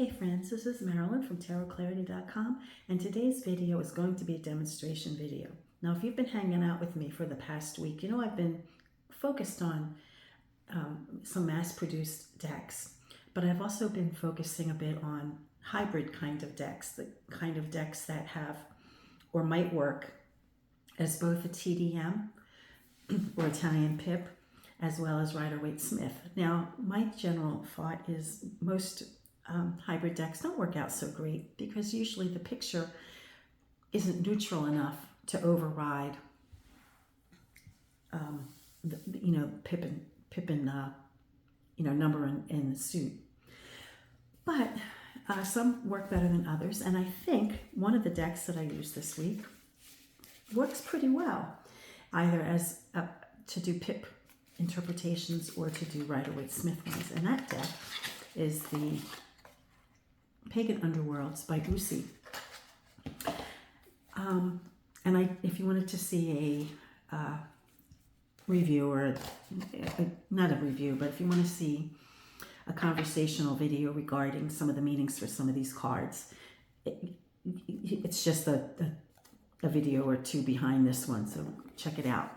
Hey friends, this is Marilyn from tarotclarity.com, and today's video is going to be a demonstration video. Now, if you've been hanging out with me for the past week, you know I've been focused on some mass-produced decks, but I've also been focusing a bit on hybrid kind of decks, the kind of decks that have or might work as both a TDM or Italian Pip, as well as Rider-Waite-Smith. Now, my general thought is most hybrid decks don't work out so great because usually the picture isn't neutral enough to override Pip and number in the suit. But some work better than others, and I think one of the decks that I used this week works pretty well, either as to do Pip interpretations or to do Rider-Waite-Smith ones. And that deck is the Pagan Otherworlds by Uzi. And if you wanted to see a review, or not a review, but if you want to see a conversational video regarding some of the meanings for some of these cards, it's just a video or two behind this one, so check it out.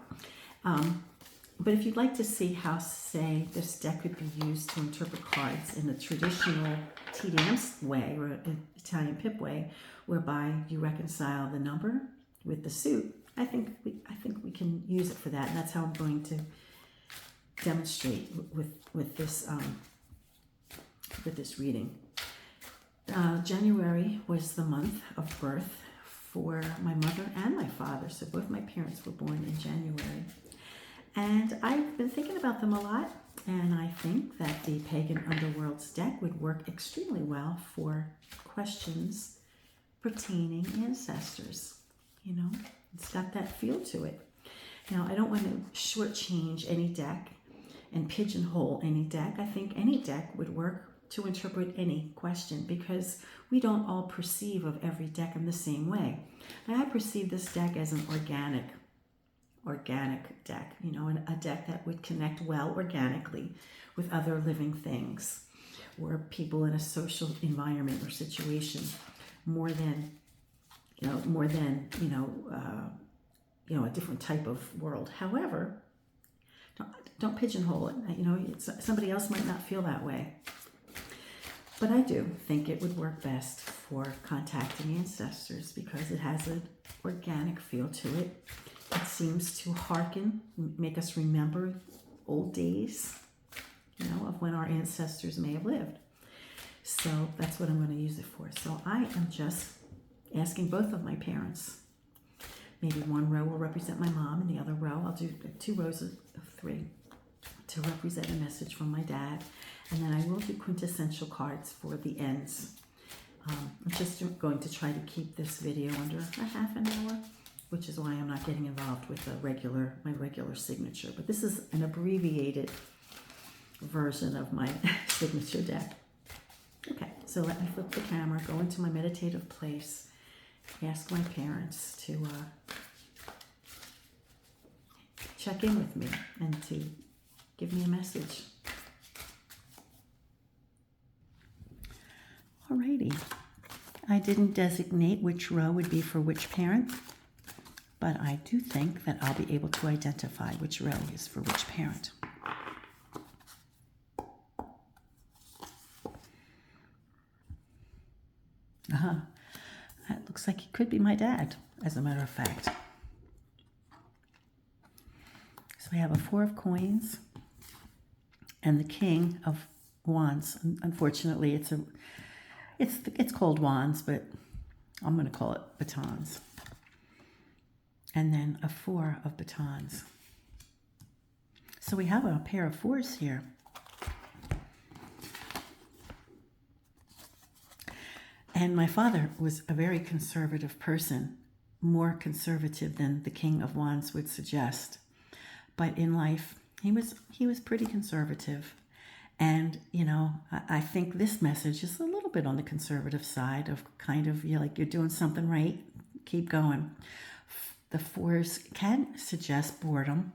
But if you'd like to see how, say, this deck could be used to interpret cards in the traditional TDM way, or Italian Pip way, whereby you reconcile the number with the suit, I think we can use it for that, and that's how I'm going to demonstrate with this reading. January was the month of birth for my mother and my father, so both my parents were born in January. And I've been thinking about them a lot, and I think that the Pagan Otherworlds deck would work extremely well for questions pertaining ancestors. You know, it's got that feel to it. Now, I don't want to shortchange any deck and pigeonhole any deck. I think any deck would work to interpret any question because we don't all perceive of every deck in the same way. Now, I perceive this deck as an organic deck, and a deck that would connect well organically with other living things or people in a social environment or situation more than a different type of world. However, don't pigeonhole it. Somebody else might not feel that way, but I do think it would work best for contacting ancestors because it has an organic feel to it. It seems to make us remember old days, of when our ancestors may have lived. So that's what I'm going to use it for. So I am just asking both of my parents. Maybe one row will represent my mom, and the other row, I'll do 2 rows of 3 to represent a message from my dad. And then I will do quintessential cards for the ends. I'm just going to try to keep this video under a half an hour, which is why I'm not getting involved with my regular signature. But this is an abbreviated version of my signature deck. Okay, so let me flip the camera, go into my meditative place, ask my parents to check in with me and to give me a message. Alrighty, I didn't designate which row would be for which parent, but I do think that I'll be able to identify which row is for which parent. That looks like he could be my dad, as a matter of fact. So we have a 4 of coins and the King of Wands. Unfortunately, it's called wands, but I'm going to call it batons. And then a 4 of batons. So we have a pair of 4s here. And my father was a very conservative person, more conservative than the King of Wands would suggest. But in life, he was pretty conservative. And, I think this message is a little bit on the conservative side of kind of, like you're doing something right, keep going. The 4s can suggest boredom,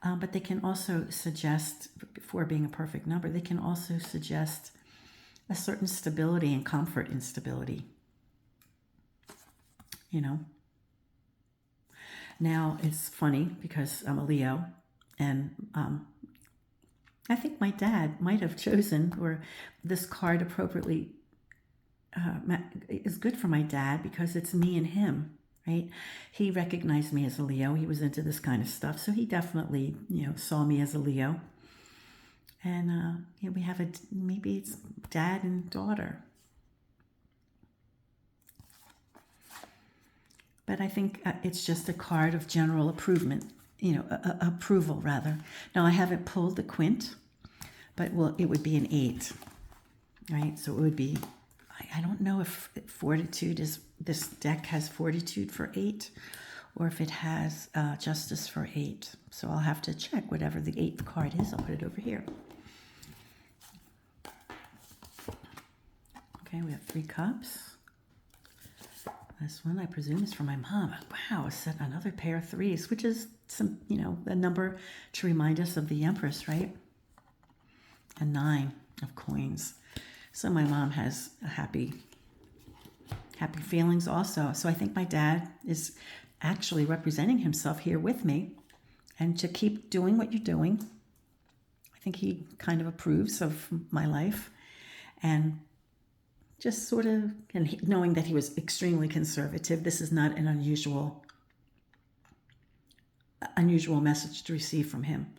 but they can also suggest, 4 being a perfect number, they can also suggest a certain stability and comfort in stability, you know. Now, it's funny because I'm a Leo, and I think my dad might have chosen, or this card appropriately is good for my dad because it's me and him, right? He recognized me as a Leo. He was into this kind of stuff, so he definitely, saw me as a Leo. And we have maybe it's dad and daughter. But I think it's just a card of general approval, approval rather. Now I haven't pulled the quint, but it would be an 8, right? So it would be, I don't know if Fortitude this deck has Fortitude for 8, or if it has Justice for 8. So I'll have to check whatever the 8th card is. I'll put it over here. Okay, we have 3 cups. This one, I presume, is for my mom. Wow, another pair of 3s, which is some, a number to remind us of the Empress, right? A 9 of coins. So my mom has happy feelings also. So I think my dad is actually representing himself here with me, and to keep doing what you're doing. I think he kind of approves of my life, and just sort of, and knowing that he was extremely conservative. This is not an unusual message to receive from him.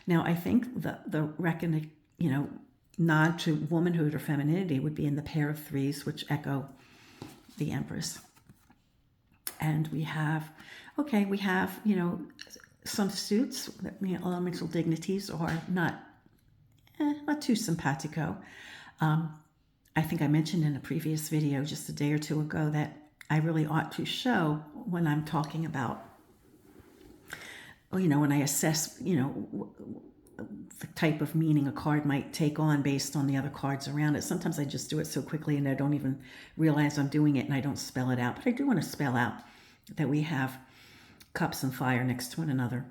Now, I think the nod to womanhood or femininity would be in the pair of 3s, which echo the Empress. And we have, some suits, elemental dignities are not too simpatico. I think I mentioned in a previous video just a day or two ago that I really ought to show when I'm talking about, when I assess, the type of meaning a card might take on based on the other cards around it. Sometimes I just do it so quickly and I don't even realize I'm doing it, and I don't spell it out. But I do want to spell out that we have cups and fire next to one another,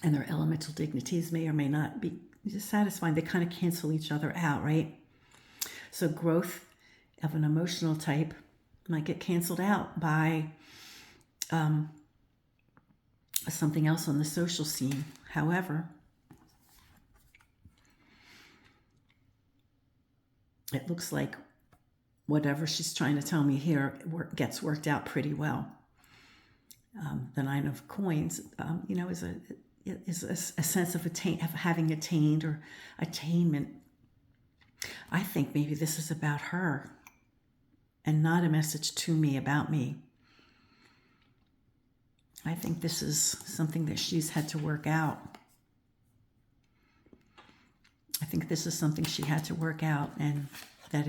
and their elemental dignities may or may not be satisfying. They kind of cancel each other out, right? So growth of an emotional type might get canceled out by something else on the social scene. However, it looks like whatever she's trying to tell me here gets worked out pretty well. The 9 of coins, is a sense of having attained or attainment. I think maybe this is about her and not a message to me about me. I think this is something that she's had to work out. I think this is something she had to work out, and that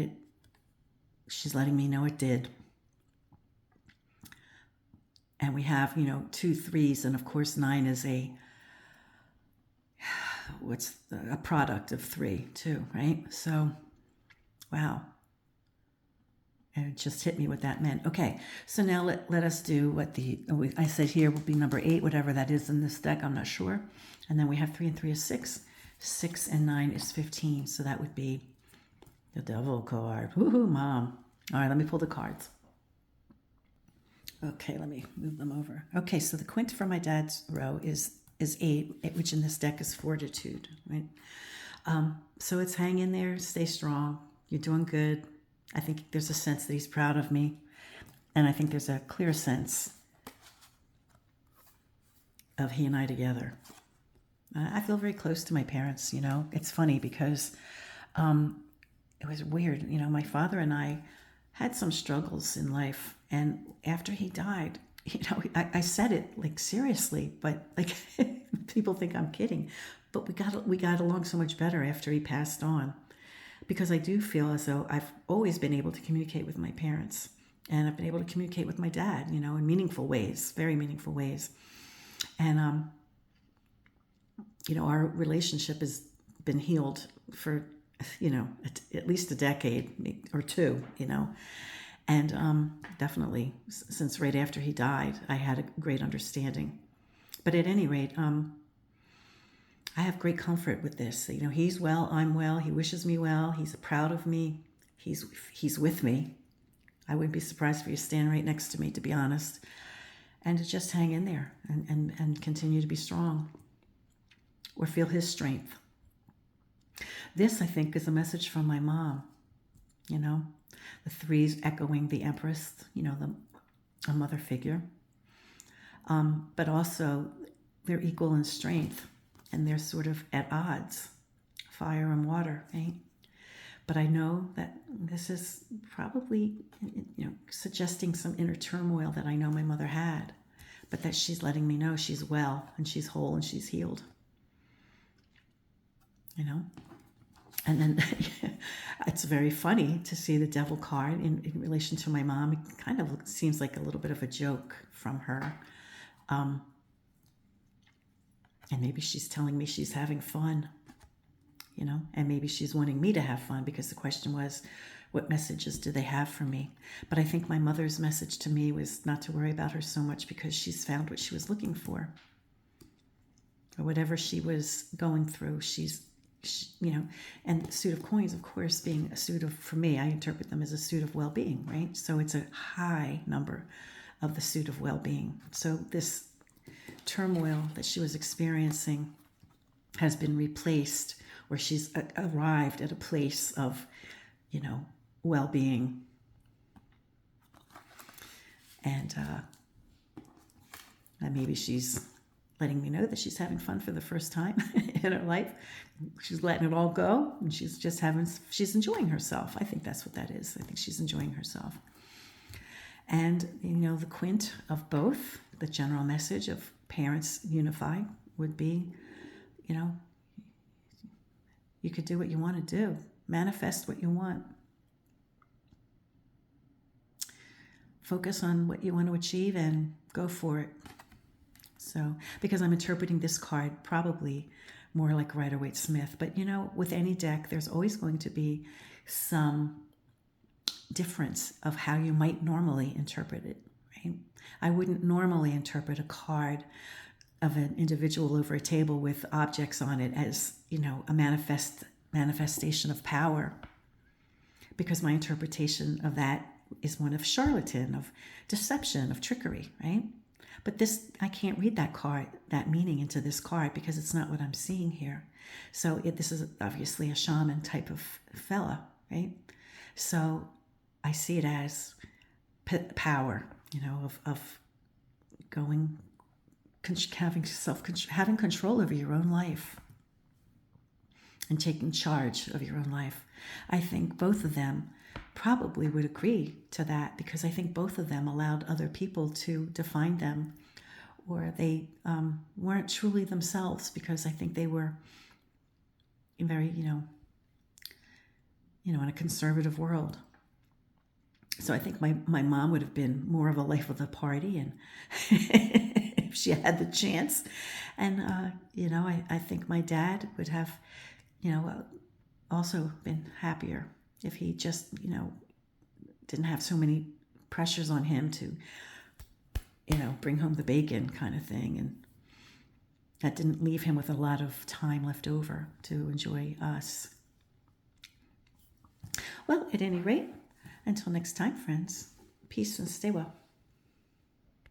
she's letting me know it did. And we have, 2 3s, and of course 9 is a product of 3 too, right? So, wow. And it just hit me what that meant. Okay, so now let us do what I said here will be number 8, whatever that is in this deck, I'm not sure. And then we have 3 and 3 is 6. 6 and 9 is 15, so that would be the Devil card. Woohoo, Mom. All right, let me pull the cards. Okay, let me move them over. Okay, so the quint for my dad's row is 8, which in this deck is Fortitude, right? So it's hang in there, stay strong. You're doing good. I think there's a sense that he's proud of me. And I think there's a clear sense of he and I together. I feel very close to my parents, It's funny because it was weird. My father and I had some struggles in life. And after he died, I said it like seriously, but like people think I'm kidding. But we got along so much better after he passed on, because I do feel as though I've always been able to communicate with my parents, and I've been able to communicate with my dad, in meaningful ways, very meaningful ways. And our relationship has been healed for at least a decade or 2, and definitely since right after he died, I had a great understanding. But at any rate, I have great comfort with this. He's well, I'm well, he wishes me well, he's proud of me, he's with me. I wouldn't be surprised if he was standing right next to me, to be honest. And to just hang in there and continue to be strong, or feel his strength. This, I think, is a message from my mom, the threes echoing the Empress, a mother figure. But also they're equal in strength, and they're sort of at odds, fire and water, right? But I know that this is probably, suggesting some inner turmoil that I know my mother had, but that she's letting me know she's well and she's whole and she's healed. And then it's very funny to see the devil card in relation to my mom. It kind of seems like a little bit of a joke from her. And maybe she's telling me she's having fun, and maybe she's wanting me to have fun, because the question was, what messages do they have for me? But I think my mother's message to me was not to worry about her so much, because she's found what she was looking for. Or whatever she was going through, and the suit of coins, of course, being a suit of, for me, I interpret them as a suit of well-being, right? So it's a high number of the suit of well-being. So this turmoil that she was experiencing has been replaced, or she's arrived at a place of, well-being. And maybe she's letting me know that she's having fun for the first time in her life. She's letting it all go, and she's enjoying herself. I think that's what that is. I think she's enjoying herself. And, the quint of both, the general message of parents unify, would be, you could do what you want to do. Manifest what you want. Focus on what you want to achieve and go for it. So, because I'm interpreting this card probably more like Rider-Waite-Smith, but with any deck, there's always going to be some difference of how you might normally interpret it, right? I wouldn't normally interpret a card of an individual over a table with objects on it as, a manifestation of power, because my interpretation of that is one of charlatan, of deception, of trickery, right? But this, I can't read that card, that meaning into this card, because it's not what I'm seeing here. So this is obviously a shaman type of fella, right? So I see it as power, of going, having control over your own life and taking charge of your own life. I think both of them probably would agree to that, because I think both of them allowed other people to define them, or they weren't truly themselves, because I think they were very, in a conservative world. So I think my mom would have been more of a life of the party, and if she had the chance. And, I think my dad would have, also been happier if he just, didn't have so many pressures on him to, bring home the bacon kind of thing. And that didn't leave him with a lot of time left over to enjoy us. Well, at any rate, until next time, friends, peace and stay well.